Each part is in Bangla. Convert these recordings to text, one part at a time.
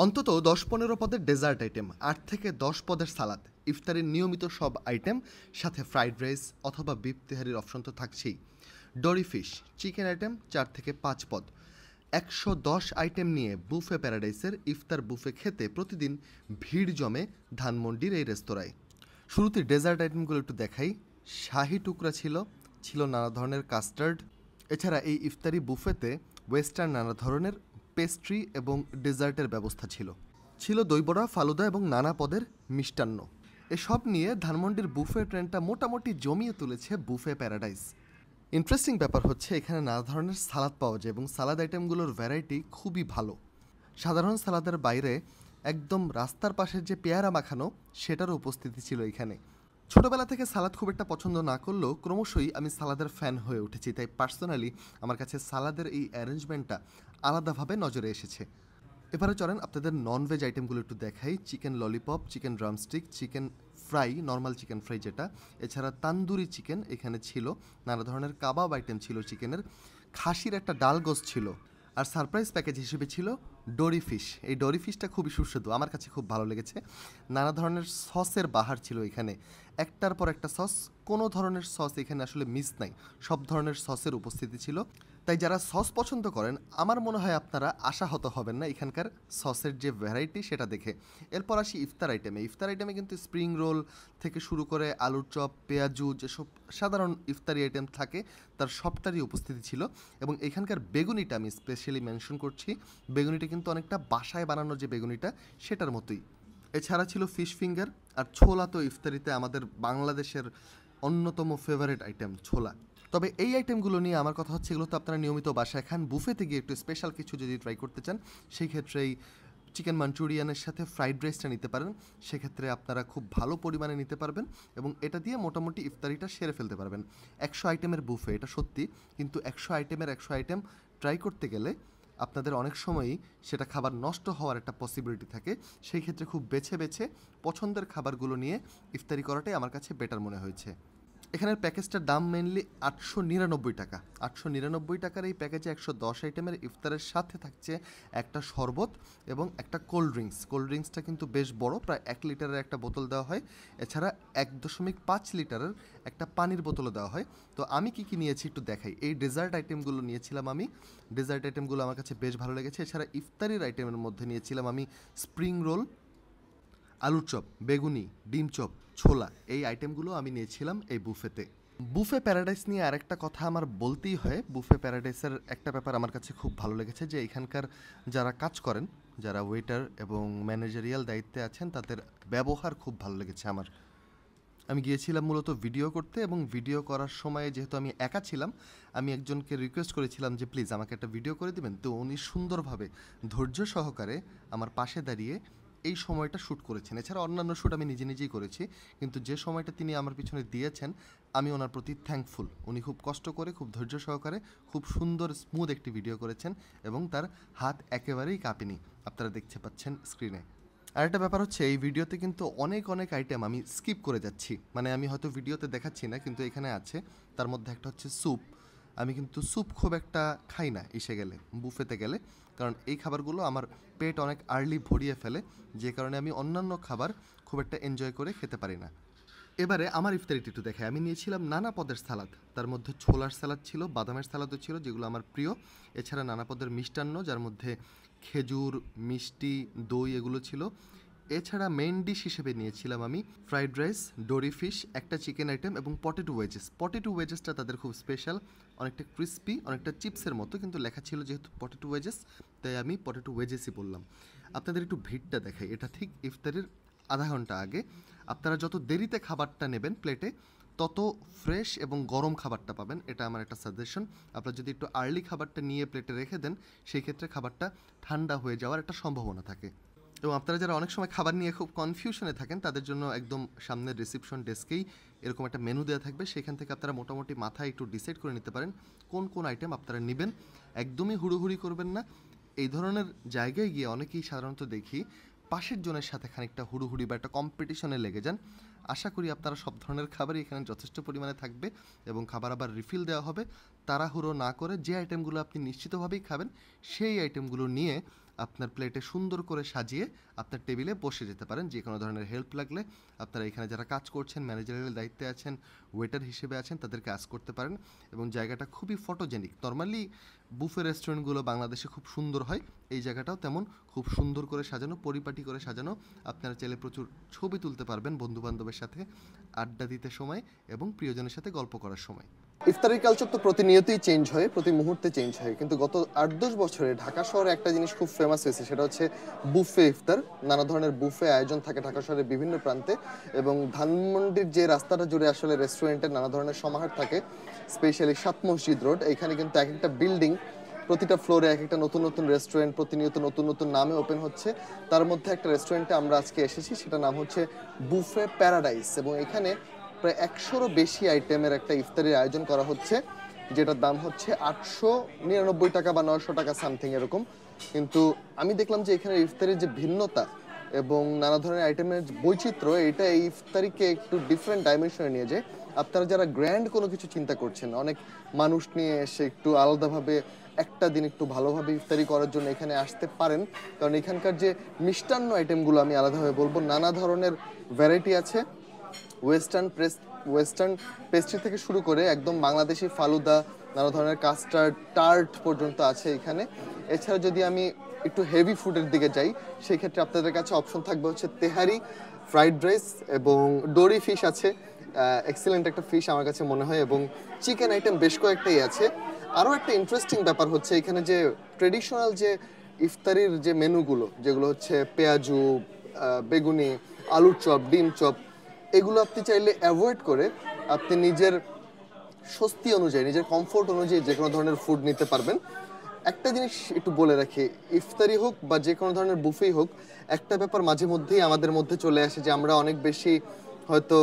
অন্তত ১০-১৫ পদের ডেজার্ট আইটেম, ৮ থেকে ১০ পদের সালাদ, ইফতারের নিয়মিত সব আইটেম, সাথে ফ্রাইড রাইস অথবা বিফ তেহারির অপশন তো থাকছেই। ডরি ফিশ, চিকেন আইটেম ৪ থেকে ৫ পদ। ১১০ আইটেম নিয়ে বুফে প্যারাডাইসের ইফতার বুফে খেতে প্রতিদিন ভিড় জমে ধানমন্ডির এই রেস্তোরাঁয়। শুরুতে ডেজার্ট আইটেমগুলো একটু দেখাই। শাহি টুকরা ছিল নানা ধরনের কাস্টার্ড। এছাড়া এই ইফতারি বুফেতে ওয়েস্টার্ন নানা ধরনের পেস্ট্রি এবং ডেজার্টের ব্যবস্থা ছিল দইবড়া, ফালুদা এবং নানা পদের মিষ্টান্ন। এসব নিয়ে ধানমন্ডির বুফে ট্রেন্ডটা মোটামুটি জমিয়ে তুলেছে বুফে প্যারাডাইস। ইন্টারেস্টিং ব্যাপার হচ্ছে এখানে নানা ধরনের সালাদ পাওয়া যায় এবং সালাদ আইটেমগুলোর ভ্যারাইটি খুবই ভালো। সাধারণ সালাদের বাইরে একদম রাস্তার পাশের যে পেয়ারা মাখানো সেটারও উপস্থিতি ছিল এখানে। ছোটবেলা থেকে সালাদ খুব একটা পছন্দ না করলেও ক্রমশই আমি সালাদের ফ্যান হয়ে উঠেছি, তাই পার্সোনালি আমার কাছে সালাদের এই অ্যারেঞ্জমেন্টটা আলাদাভাবে নজরে এসেছে। এবারে চলেন আপনাদের ননভেজ আইটেমগুলো একটু দেখাই। Chicken lollipop, chicken drumstick, chicken fry, normal chicken fry যেটা, এছাড়া তান্দুরি চিকেন এখানে ছিল, নানা ধরনের কাবাব আইটেম ছিল চিকেনের, খাসির একটা ডাল গোস ছিল, আর সারপ্রাইজ প্যাকেজ হিসেবে ছিল ডরি ফিশ। এই ডরি ফিশটা খুবই সুস্বাদু, আমার কাছে খুব ভালো লেগেছে। নানা ধরনের সসের বাহার ছিল এখানে, একটার পর একটা সস, কোনো ধরনের সস এখানে আসলে মিস নাই, সব ধরনের সসের উপস্থিতি ছিল। তাই যারা সস পছন্দ করেন আমার মনে হয় আপনারা আশাহত হবেন না এখানকার সসের যে ভ্যারাইটি সেটা দেখে। এরপর আসি ইফতার আইটেমে কিন্তু স্প্রিং রোল থেকে শুরু করে আলুর চপ, পেঁয়াজু, যেসব সাধারণ ইফতারি আইটেম থাকে তার সবটারই উপস্থিতি ছিল। এবং এখানকার বেগুনিটা আমি স্পেশালি মেনশন করছি, বেগুনিটা কিন্তু অনেকটা বাসায় বানানো যে বেগুনিটা সেটার মতোই। এছাড়া ছিল ফিশ ফিঙ্গার, আর ছোলা তো ইফতারিতে আমাদের বাংলাদেশের অন্যতম ফেভারিট আইটেম ছোলা। তবে এই আইটেমগুলো নিয়ে আমার কথা হচ্ছে এগুলো তো আপনারা নিয়মিত বাসায় খান, বুফেতে গিয়ে একটু স্পেশাল কিছু যদি ট্রাই করতে চান সেই ক্ষেত্রে এই চিকেন মাঞ্চুরিয়ানের সাথে ফ্রাইড রাইসটা নিতে পারেন। সেক্ষেত্রে আপনারা খুব ভালো পরিমাণে নিতে পারবেন এবং এটা দিয়ে মোটামুটি ইফতারিটা সেরে ফেলতে পারবেন। ১০০ আইটেমের বুফে এটা সত্যি, কিন্তু ১০০ আইটেমের ১০০ আইটেম ট্রাই করতে গেলে আপনাদের অনেক সময়ই সেটা খাবার নষ্ট হওয়ার একটা পসিবিলিটি থাকে। সেই ক্ষেত্রে খুব বেছে বেছে পছন্দের খাবারগুলো নিয়ে ইফতারি করাটাই আমার কাছে বেটার মনে হয়েছে। এখানের প্যাকেজটার দাম মেনলি ৮৯৯ টাকা। ৮৯৯ টাকার এই প্যাকেজে ১১০ আইটেমের ইফতারের সাথে থাকছে একটা শরবত এবং একটা কোল্ড ড্রিঙ্কসটা কিন্তু বেশ বড়, প্রায় ১ লিটারের একটা বোতল দেওয়া হয়। এছাড়া ১.৫ লিটারের একটা পানির বোতলও দেওয়া হয়। তো আমি কি নিয়েছি একটু দেখাই। এই ডেজার্ট আইটেমগুলো নিয়েছিলাম আমি, ডেজার্ট আইটেমগুলো আমার কাছে বেশ ভালো লেগেছে। এছাড়া ইফতারির আইটেমের মধ্যে নিয়েছিলাম আমি স্প্রিং রোল, আলুর চপ, বেগুনি, ডিম চপ, ছোলা, এই আইটেমগুলো আমি নিয়েছিলাম এই বুফেতে। বুফে প্যারাডাইস নিয়ে আরেকটা কথা আমার বলতেই হয়। বুফে প্যারাডাইসের একটা ব্যাপার আমার কাছে খুব ভালো লেগেছে যে এখানকার যারা কাজ করেন, যারা ওয়েটার এবং ম্যানেজারিয়াল দায়িত্বে আছেন, তাদের ব্যবহার খুব ভালো লেগেছে আমার। আমি গিয়েছিলাম মূলত ভিডিও করতে এবং ভিডিও করার সময় যেহেতু আমি একা ছিলাম, আমি একজনকে রিকোয়েস্ট করেছিলাম যে প্লিজ আমাকে একটা ভিডিও করে দিবেন। তো উনি সুন্দরভাবে ধৈর্য সহকারে আমার পাশে দাঁড়িয়ে এই সময়টা শ্যুট করেছেন। এছাড়া অন্যান্য শ্যুট আমি নিজেই করেছি, কিন্তু যে সময়টা তিনি আমার পিছনে দিয়েছেন আমি ওনার প্রতি থ্যাঙ্কফুল। উনি খুব কষ্ট করে, খুব ধৈর্য সহকারে, খুব সুন্দর স্মুথ একটি ভিডিও করেছেন এবং তার হাত একেবারেই কাঁপেনি, আপনারা দেখতে পাচ্ছেন স্ক্রিনে। আরেকটা ব্যাপার হচ্ছে এই ভিডিওতে কিন্তু অনেক আইটেম আমি স্কিপ করে যাচ্ছি, মানে আমি হয়তো ভিডিওতে দেখাচ্ছি না কিন্তু এখানে আছে। তার মধ্যে একটা হচ্ছে স্যুপ। আমি কিন্তু স্যুপ খুব একটা খাই না বুফেতে গেলে, কারণ এই খাবারগুলো আমার পেট অনেক আর্লি ভরিয়ে ফেলে, যে কারণে আমি অন্যান্য খাবার খুব একটা এনজয় করে খেতে পারি না। এবারে আমার ইফতারিটি একটু দেখাই। আমি নিয়েছিলাম নানা পদের সালাদ, তার মধ্যে ছোলার সালাদ ছিল, বাদামের সালাদও ছিল যেগুলো আমার প্রিয়। এছাড়া নানা পদের মিষ্টান্ন, যার মধ্যে খেজুর, মিষ্টি, দই এগুলো ছিল। এছাড়া মেইন ডিশ হিসেবে নিয়েছিলাম আমি ফ্রাইড রাইস, ডোরি ফিশ, একটা চিকেন আইটেম এবং পটেটো ওয়েজেসটা তাদের খুব স্পেশাল, অনেকটা ক্রিস্পি, অনেকটা চিপসের মতো, কিন্তু লেখা ছিল যেহেতু পটেটো ওয়েজেস তাই আমি পটেটো ওয়েজেসই বললাম। আপনাদের একটু ভিড়টা দেখাই। এটা ঠিক ইফতারির আধা ঘন্টা আগে। আপনারা যত দেরিতে খাবারটা নেবেন প্লেটে তত ফ্রেশ এবং গরম খাবারটা পাবেন, এটা আমার একটা সাজেশন। আপনারা যদি একটু আর্লি খাবারটা নিয়ে প্লেটে রেখে দেন সেই ক্ষেত্রে খাবারটা ঠান্ডা হয়ে যাওয়ার একটা সম্ভাবনা থাকে। এবং আপনারা যারা অনেক সময় খাবার নিয়ে খুব কনফিউশনে থাকেন তাদের জন্য একদম সামনের রিসেপশন ডেস্কেই এরকম একটা মেনু দেওয়া থাকবে, সেখান থেকে আপনারা মোটামুটি মাথায় একটু ডিসাইড করে নিতে পারেন কোন আইটেম আপনারা নেবেন। একদমই হুড়োহুড়ি করবেন না। এই ধরনের জায়গায় গিয়ে অনেকেই সাধারণত দেখি পাশের জনের সাথে খানিকটা হুড়োহুড়ি বা একটা কম্পিটিশনে লেগে যান। আশা করি আপনারা সব ধরনের খাবারই এখানে যথেষ্ট পরিমাণে থাকবে এবং খাবার আবার রিফিল দেওয়া হবে। তাড়াহুড়ো না করে যে আইটেমগুলো আপনি নিশ্চিতভাবেই খাবেন সেই আইটেমগুলো নিয়ে আপনার প্লেটে সুন্দর করে সাজিয়ে আপনার টেবিলে বসে যেতে পারেন। যে কোনো ধরনের হেল্প লাগলে আপনারা এখানে যারা কাজ করছেন, ম্যানেজারিয়াল দায়িত্বে আছেন, ওয়েটার হিসেবে আছেন, তাদেরকে আস্ক করতে পারেন। এবং জায়গাটা খুবই ফটোজেনিক। নর্মালি বুফে রেস্টুরেন্টগুলো বাংলাদেশে খুব সুন্দর হয়, এই জায়গাটাও তেমন খুব সুন্দর করে সাজানো, পরিপাটি করে সাজানো। আপনারা চাইলে প্রচুর ছবি তুলতে পারবেন বন্ধুবান্ধবের সাথে আড্ডা দিতে সময় এবং প্রিয়জনের সাথে গল্প করার সময়। ইফতারি কালচার তো প্রতিনিয়তই চেঞ্জ হয়, প্রতি মুহূর্তে চেঞ্জ হয়, কিন্তু গত 8-10 বছরে ঢাকা শহরে একটা জিনিস খুব ফেমাস হয়েছে, সেটা হচ্ছে বুফে ইফতার। নানা ধরনের বুফে আয়োজন থাকে ঢাকা শহরের বিভিন্ন প্রান্তে, এবং ধানমন্ডির যে রাস্তাটা জুড়ে আসলে রেস্টুরেন্টের নানা ধরনের সমাহার থাকে, স্পেশালি সাত মসজিদ রোড, এখানে কিন্তু এক একটা বিল্ডিং, প্রতিটা ফ্লোরে এক একটা নতুন নতুন রেস্টুরেন্ট প্রতিনিয়ত নতুন নতুন নামে ওপেন হচ্ছে। তার মধ্যে একটা রেস্টুরেন্টে আমরা আজকে এসেছি, সেটা নাম হচ্ছে বুফে প্যারাডাইস, এবং এখানে প্রায় 100-রও বেশি আইটেমের একটা ইফতারির আয়োজন করা হচ্ছে, যেটার দাম হচ্ছে 899 টাকা বা 900 টাকা সামথিং এরকম। কিন্তু আমি দেখলাম যে এখানে ইফতারির যে ভিন্নতা এবং নানা ধরনের আইটেমের বৈচিত্র্য, এটা এই ইফতারিকে একটু ডিফারেন্ট ডাইমেনশনে নিয়ে যায়। আপনারা যারা গ্র্যান্ড কোনো কিছু চিন্তা করছেন, অনেক মানুষ নিয়ে এসে একটু আলাদাভাবে একটা দিন একটু ভালোভাবে ইফতারি করার জন্য এখানে আসতে পারেন, কারণ এখানকার যে মিষ্টান্ন আইটেমগুলো আমি আলাদাভাবে বলবো, নানা ধরনের ভ্যারাইটি আছে। ওয়েস্টার্ন পেস্ট্রি থেকে শুরু করে একদম বাংলাদেশি ফালুদা, নানা ধরনের কাস্টার্ড, টার্ট পর্যন্ত আছে এখানে। এছাড়া যদি আমি একটু হেভি ফুডের দিকে যাই, সেই ক্ষেত্রে আপনাদের কাছে অপশন থাকবে হচ্ছে তেহারি, ফ্রাইড রাইস এবং ডোরি ফিশ আছে। এক্সিলেন্ট একটা ফিশ আমার কাছে মনে হয়, এবং চিকেন আইটেম বেশ কয়েকটাই আছে। আরও একটা ইন্টারেস্টিং ব্যাপার হচ্ছে এখানে যে ট্রেডিশনাল যে ইফতারির যে মেনুগুলো, যেগুলো হচ্ছে পেঁয়াজু, বেগুনি, আলুর চপ, ডিম চপ, এগুলো আপনি চাইলে অ্যাভয়েড করে আপনি নিজের স্বস্তি অনুযায়ী, নিজের কমফোর্ট অনুযায়ী যে কোনো ধরনের ফুড নিতে পারবেন। একটা জিনিস একটু বলে রাখি, ইফতারি হোক বা যে কোনো ধরনের বুফেই হোক, একটা ব্যাপার মাঝে মধ্যেই আমাদের মধ্যে চলে আসে যে আমরা অনেক বেশি হয়তো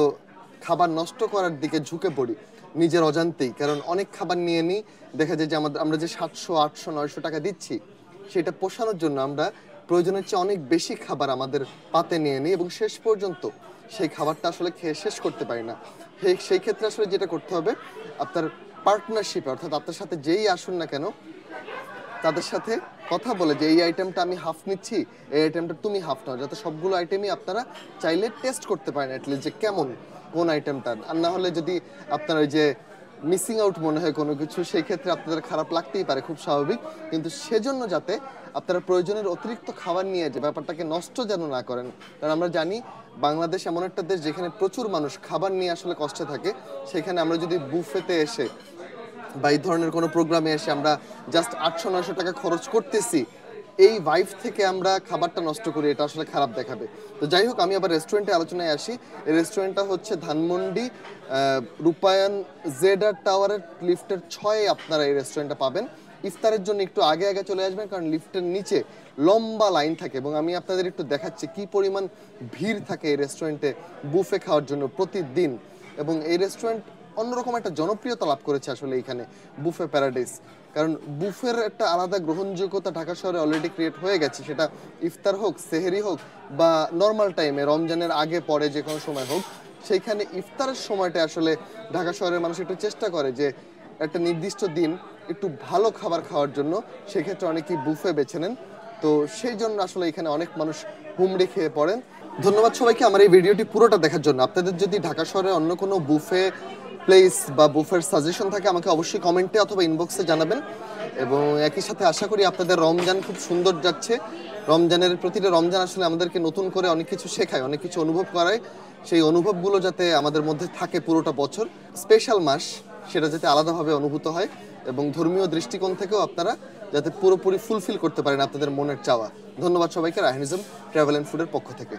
খাবার নষ্ট করার দিকে ঝুঁকে পড়ি নিজের অজান্তেই। কারণ অনেক খাবার নিয়ে নিই, দেখা যায় যে আমরা যে 700, 800, 900 টাকা দিচ্ছি, সেটা পোষানোর জন্য আমরা প্রয়োজনের চেয়ে অনেক বেশি খাবার আমাদের পাতে নিয়ে নিই, এবং শেষ পর্যন্ত সেই খাবারটা আসলে খেয়ে শেষ করতে পারি না। সেই ক্ষেত্রে আসলে যেটা করতে হবে, আপনার পার্টনারশিপে, অর্থাৎ আপনার সাথে যেই আসুন না কেন, তাদের সাথে কথা বলে যে এই আইটেমটা আমি হাফ নিচ্ছি, এই আইটেমটা তুমি হাফ নাও, যাতে সবগুলো আইটেমই আপনারা চাইলে টেস্ট করতে পারেন অ্যাটলিস্ট, যে কেমন কোন আইটেমটা। আর না হলে যদি আপনার ওই যে মিসিং আউট মনে হয় কোনো কিছু, সেই ক্ষেত্রে আপনাদের খারাপ লাগতেই পারে, খুব স্বাভাবিক। কিন্তু সেজন্য যাতে আপনারা প্রয়োজনের অতিরিক্ত খাবার নিয়ে যে ব্যাপারটাকে নষ্ট যেন না করেন, কারণ আমরা জানি বাংলাদেশ এমন একটা দেশ যেখানে প্রচুর মানুষ খাবার নিয়ে আসলে কষ্টে থাকে। সেখানে আমরা যদি বুফেতে এসে বা এই ধরনের কোনো প্রোগ্রামে এসে আমরা জাস্ট 800-900 টাকা খরচ করতেছি, এই ভাইব থেকে আমরা খাবারটা নষ্ট করি, এটা আসলে খারাপ দেখাবে। তো যাই হোক, আমি আবার রেস্টুরেন্টে আলোচনায় আসি। এই রেস্টুরেন্টটা হচ্ছে ধানমন্ডি রূপায়ণ জেডার টাওয়ারের লিফটের 6-এ আপনারা এই রেস্টুরেন্টটা পাবেন। ইফতারের জন্য একটু আগে আগে চলে আসবেন, কারণ লিফটের নিচে লম্বা লাইন থাকে, এবং আমি আপনাদের একটু দেখাচ্ছি কি পরিমাণ ভিড় থাকে এই রেস্টুরেন্টে বুফে খাওয়ার জন্য প্রতিদিন। এবং এই রেস্টুরেন্ট অন্যরকম একটা জনপ্রিয়তা লাভ করেছে আসলে এইখানে, বুফে প্যারাডাইস। কারণ বুফের একটা আলাদা গ্রহণযোগ্যতা ঢাকা শহরে অলরেডি ক্রিয়েট হয়ে গেছে, সেটা ইফতার হোক, সেহেরি হোক, বা নর্মাল টাইমে রমজানের আগে পরে যে কোনো সময় হোক। সেইখানে ইফতারের সময়টা আসলে ঢাকা শহরের মানুষ একটু চেষ্টা করে যে একটা নির্দিষ্ট দিন একটু ভালো খাবার খাওয়ার জন্য, সেক্ষেত্রে অনেকেই বুফে বেছে নেন। তো সেই জন্য আসলে এখানে অনেক মানুষ হুমড়ি খেয়ে পড়েন। ধন্যবাদ সবাইকে আমার এই ভিডিওটি পুরোটা দেখার জন্য। আপনাদের যদি ঢাকা শহরে অন্য কোনো বুফে প্লেস বা বুফের সাজেশন থাকে, আমাকে অবশ্যই কমেন্টে অথবা ইনবক্সে জানাবেন। এবং একই সাথে আশা করি আপনাদের রমজান খুব সুন্দর যাচ্ছে। রমজানের প্রতিটা রমজান আসলে আমাদেরকে নতুন করে অনেক কিছু শেখায়, অনেক কিছু অনুভব করায়। সেই অনুভবগুলো যাতে আমাদের মধ্যে থাকে পুরোটা বছর, স্পেশাল মাস, সেটা যাতে আলাদাভাবে অনুভূত হয়, এবং ধর্মীয় দৃষ্টিকোণ থেকেও আপনারা যাতে পুরোপুরি ফুলফিল করতে পারেন আপনাদের মনের চাওয়া। ধন্যবাদ সবাইকে রাহিনিজম ট্রাভেল অ্যান্ড ফুডের পক্ষ থেকে।